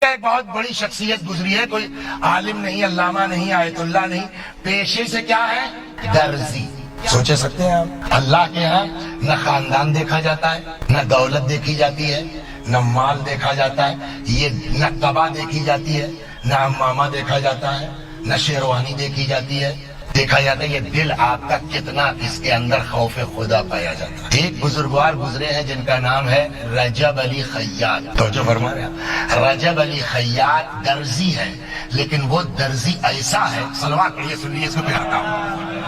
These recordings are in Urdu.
ایک بہت بڑی شخصیت گزری ہے، کوئی عالم نہیں، علامہ نہیں، آیت اللہ نہیں، پیشے سے کیا ہے؟ درزی۔ سوچے سکتے ہیں آپ، اللہ کے ہاں نہ خاندان دیکھا جاتا ہے، نہ دولت دیکھی جاتی ہے، نہ مال دیکھا جاتا ہے، یہ نہ قبا دیکھی جاتی ہے، نہ امامہ دیکھا جاتا ہے، نہ شیروانی دیکھی جاتی ہے، دیکھا جاتا ہے یہ دل آپ کا کتنا اس کے اندر خوف خدا پایا جاتا ہے۔ ایک بزرگوار گزرے ہیں جن کا نام ہے رجب علی خیاط، توجہ فرما رہے ہیں، رجب علی خیاط درزی ہے، لیکن وہ درزی ایسا ہے، صلوات پڑھیے، سنیے اس کو پڑھاتا ہوں۔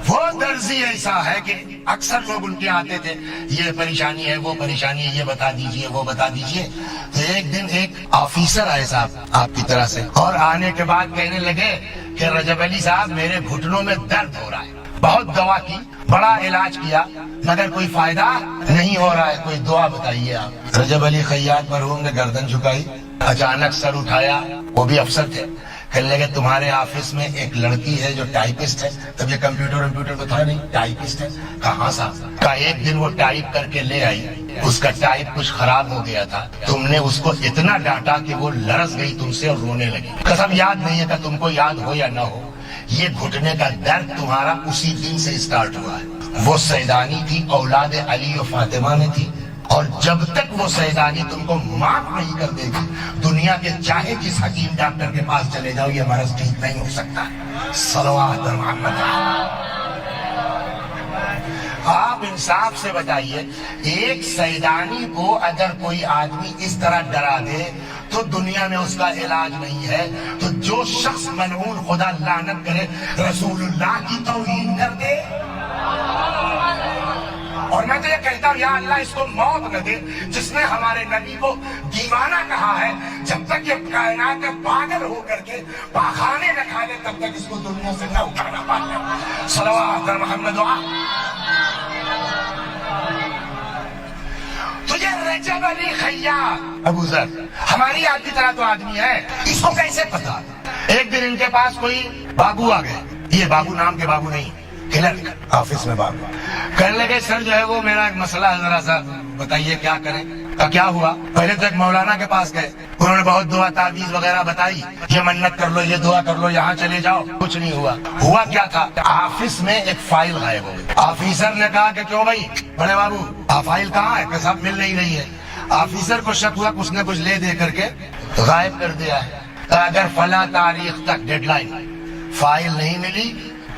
وہ درزی ایسا ہے کہ اکثر لوگ ان کے آتے تھے، یہ پریشانی ہے، وہ پریشانی ہے، یہ بتا دیجئے، وہ بتا دیجئے۔ تو ایک دن ایک آفیسر آئے صاحب آپ کی طرح سے، اور آنے کے بعد کہنے لگے کہ رجب علی صاحب میرے گھٹنوں میں درد ہو رہا ہے، بہت دوا کی، بڑا علاج کیا، مگر کوئی فائدہ نہیں ہو رہا ہے، کوئی دعا بتائیے آپ۔ رجب علی خیاط مرحوم نے گردن جھکائی، اچانک سر اٹھایا، وہ بھی افسر تھے، کہنے لگے تمہارے آفس میں ایک لڑکی ہے جو ٹائپسٹ ہے، تب یہ کمپیوٹر تو تھا نہیں، ٹائپسٹ ہے۔ کہاں صاحب؟ کہا ایک دن وہ ٹائپ کر کے لے آئی، اس کا ٹائپ کچھ خراب ہو گیا تھا، تم نے اس کو اتنا ڈانٹا کہ وہ لرز گئی تم سے اور رونے لگی۔ قسم یاد نہیں ہے کہ تم کو یاد ہو یا نہ ہو، یہ گھٹنے کا درد تمہارا اسی دن سے اسٹارٹ ہوا ہے۔ وہ سیدانی تھی، اولاد علی و فاطمہ میں تھی، اور جب تک وہ سیدانی تم کو معاف نہیں کر دے گی، دنیا کے چاہے جس حکیم ڈاکٹر کے پاس چلے جاؤ یہ مرض ٹھیک نہیں ہو سکتا۔ صلوات محمد۔ آپ انصاف سے بتائیے، ایک سیدانی کو اگر کوئی آدمی اس طرح ڈرا دے تو دنیا میں اس کا علاج نہیں ہے، تو جو شخص ملعون، خدا لعنت کرے، رسول اللہ کی توہین کر دے، اور میں تو یہ کہتا ہوں یا اللہ اس کو موت نہ دے جس نے ہمارے نبی کو دیوانہ کہا ہے، جب تک یہ کائنات میں پاگل ہو کر کے پاخانے نہ کھا لے تب تک اس کو دنیا سے نہ اٹھانا پائے۔ صلوات محمد۔ تجھے رجب علی خیاط ابو ذر ہماری آپ کی طرح تو آدمی ہے، اس کو کیسے پتا؟ ایک دن ان کے پاس کوئی بابو آ گئے، یہ بابو نام کے بابو نہیں، کلرک آفس میں بابو، کہنے لگے سر جو ہے وہ میرا ایک مسئلہ ہے، ذرا سا بتائیے کیا کریں۔ کیا ہوا؟ پہلے تو ایک مولانا کے پاس گئے، انہوں نے بہت دعا تعویذ وغیرہ بتائی، یہ منت کر لو، یہ دعا کر لو، یہاں چلے جاؤ، کچھ نہیں ہوا۔ ہوا کیا تھا؟ آفس میں ایک فائل غائب ہو گئی۔ آفیسر نے کہا کہ کیوں بھائی بڑے بابو فائل کہاں ہے؟ کہ صاحب مل نہیں رہی ہے۔ آفیسر کو شک ہوا کچھ نہ کچھ لے دے کر کے غائب کر دیا ہے۔ اگر فلاں تاریخ تک ڈیڈ لائن، فائل نہیں ملی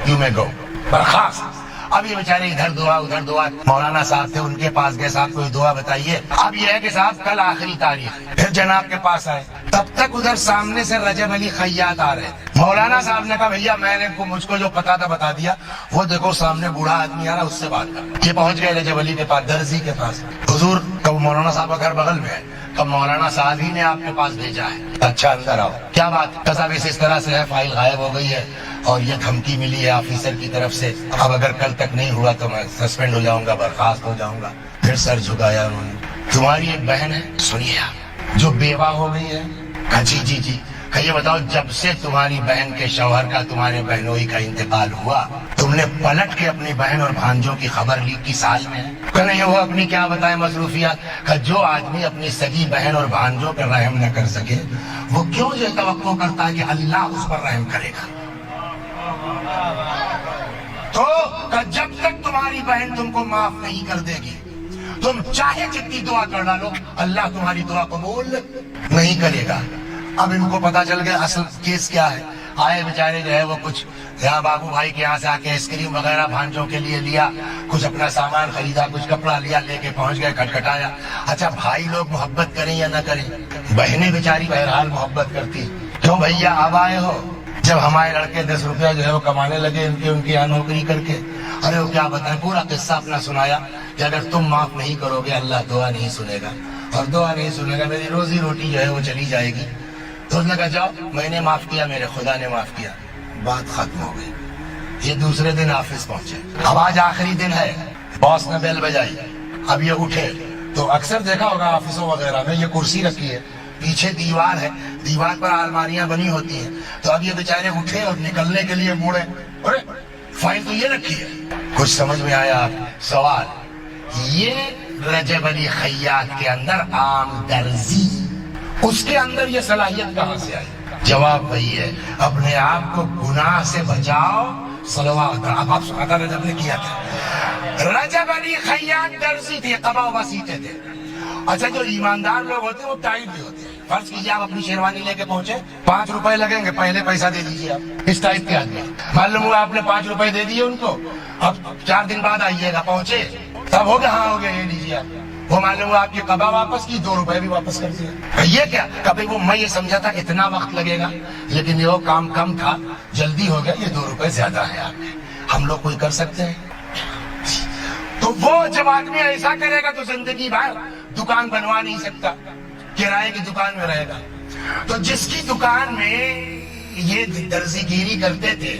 یو میں گو، برخاست۔ اب یہ بیچارے ادھر دعا ادھر دعا، مولانا صاحب تھے ان کے پاس گئے، صاحب کوئی دعا بتائیے۔ اب یہ ہے کہ صاحب کل آخری تاریخ، پھر جناب کے پاس آئے، تب تک ادھر سامنے سے رجب علی خیاط آ رہے۔ مولانا صاحب نے کہا بھیا میں نے مجھ کو جو پتا تھا بتا دیا، وہ دیکھو سامنے بوڑھا آدمی آ رہا، اس سے بات کر۔ یہ پہنچ گئے رجب علی کے پاس، درزی کے پاس۔ حضور کب مولانا صاحب کا گھر بغل میں ہے، کب مولانا صاحب ہی نے آپ کے پاس بھیجا ہے، اچھا اندر آؤ۔ کیا بات؟ صاحب اس طرح سے ہے، فائل غائب ہو گئی ہے اور یہ دھمکی ملی ہے آفیسر کی طرف سے، اب اگر کل تک نہیں ہوا تو میں سسپینڈ ہو جاؤں گا، برخاست ہو جاؤں گا۔ پھر سر جھکایا انہوں نے۔ تمہاری ایک بہن ہے، سنیے آپ، جو بیوہ ہو گئی ہے۔ کہا جی جی جی۔ کہ یہ بتاؤ جب سے تمہاری بہن کے شوہر کا تمہارے بہنوئی کا انتقال ہوا، تم نے پلٹ کے اپنی بہن اور بھانجوں کی خبر لی کی سال میں؟ کہ نہیں، وہ اپنی کیا بتائیں مصروفیات۔ کہ جو آدمی اپنی سگی بہن اور بھانجوں پر رحم نہ کر سکے، وہ کیوں یہ توقع کرتا ہے کہ اللہ اس پر رحم کرے گا؟ تو جب تک تمہاری بہن تم کو معاف نہیں کر دے گی، تم چاہے جتنی دعا کر ڈالو، اللہ تمہاری دعا قبول نہیں کرے گا۔ اب ان کو پتا چل گیا اصل کیس کیا ہے۔ آئے بیچارے جو ہے وہ کچھ یہاں بابو بھائی کے یہاں سے آ کے آئس کریم وغیرہ بھانجوں کے لیے لیا، کچھ اپنا سامان خریدا، کچھ کپڑا لیا، لے کے پہنچ گئے، کھٹکھٹایا۔ اچھا بھائی لوگ محبت کریں یا نہ کریں، بہنیں بیچاری بہرحال محبت کرتی۔ کیوں بھیا اب آئے ہو؟ جب ہمارے لڑکے 10 روپیہ جو ہے وہ کمانے لگے ان کے یہاں نوکری کر کے، ارے وہ کیا بتائیں، پورا قصہ اپنا سنایا کہ اگر تم معاف نہیں کرو گے اللہ دعا نہیں سنے گا، اور دعا نہیں سنے گا میری روزی روٹی جو ہے وہ چلی جائے گی۔ تو اس نے کہا جاؤ، میں نے معاف کیا، میرے خدا نے معاف کیا، بات ختم ہو گئی۔ یہ دوسرے دن آفس پہنچے، اب آج آخری دن ہے، باس نے بیل بجائی، اب یہ اٹھے تو اکثر دیکھا ہوگا آفسوں وغیرہ میں یہ کرسی رکھی ہے، پیچھے دیوار ہے، دیوار پر الماریاں بنی ہوتی ہیں، تو اب یہ بیچارے اٹھے اور نکلنے کے لیے مڑے، ارے فائل تو یہ رکھی ہے۔ کچھ سمجھ میں آیا آپ؟ سوال یہ رجب علی خیاط کے اندر عام درزی اس کے اندر یہ صلاحیت کہاں سے آئی؟ جواب وہی ہے، اپنے آپ کو گناہ سے بچاؤ. صلوات. اب آپ سناتا رجب نے کیا تھا. رجب علی خیاط درزی تھے، قبا وبا سیتے تھے. اچھا جو ایماندار لوگ ہوتے ہیں وہ ٹائٹ بھی ہوتے ہیں. فرض کیجیے آپ اپنی شیروانی لے کے پہنچے، 5 روپے لگیں گے، پہلے پیسہ دے دیجیے. آپ اس ٹائپ کے آدمی، معلوم ہوا آپ نے 5 روپے دے دیے ان کو، اب 4 دن بعد آئیے گا، پہنچے تب ہو گیا، ہاں ہو گیا، یہ لیجیے آپ. وہ معلوم ہوا آپ کی قبا واپس کی، 2 روپے بھی واپس کر دیے. یہ کیا؟ کبھی وہ میں یہ سمجھا تھا اتنا وقت لگے گا، لیکن یہ کام کم تھا، جلدی ہو گیا، یہ 2 روپے زیادہ ہے. آپ نے، ہم لوگ کوئی کر سکتے ہیں؟ تو وہ جب آدمی ایسا کرے گا تو زندگی بھر دکان بنوا نہیں سکتا، کرائے کی دکان میں رہے گا. تو جس کی دکان میں یہ درزی گیری کرتے تھے،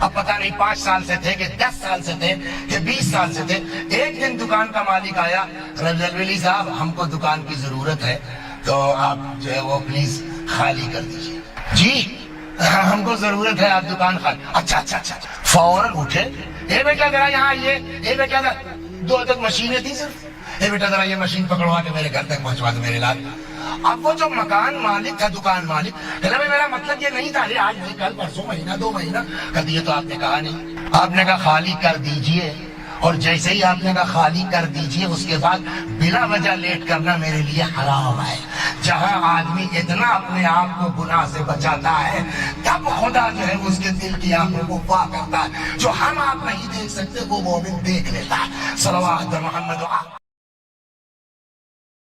اب پتہ نہیں 5 سال سے تھے کہ 10 سال سے تھے کہ 20 سال سے تھے، ایک دن دکان کا مالک آیا، رجوی صاحب ہم کو دکان کی ضرورت ہے، تو آپ جو ہے وہ پلیز خالی کر دیجیے. جی ہم کو ضرورت ہے، آپ دکان خالی. اچھا اچھا اچھا. فوراً اٹھے، اے بیٹا ذرا یہاں آئیے، اے بیٹا 2 عدد مشینیں تھیں صرف، اے بیٹا ذرا یہ مشین پکڑوا کے میرے گھر تک پہنچوا دو میرے لال. اب وہ جو مکان مالک تھا، دکان مالک، کہنا بھائی میرا مطلب یہ نہیں تھا، آج نہیں، کل پرسوں، مہینہ 2 مہینہ کر دیے. تو آپ نے کہا نہیں، آپ نے کہا خالی کر دیجئے. اور جیسے ہی آپ نے کہا خالی کر دیجئے، اس کے بعد بلا وجہ لیٹ کرنا میرے لیے حرام ہے. جہاں آدمی اتنا اپنے آپ کو گناہ سے بچاتا ہے، تب خدا جو ہے اس کے دل کی آنکھوں کو پاک کرتا ہے. جو ہم آپ نہیں دیکھ سکتے وہ مومن دیکھ لیتا ہے. صلوات محمد.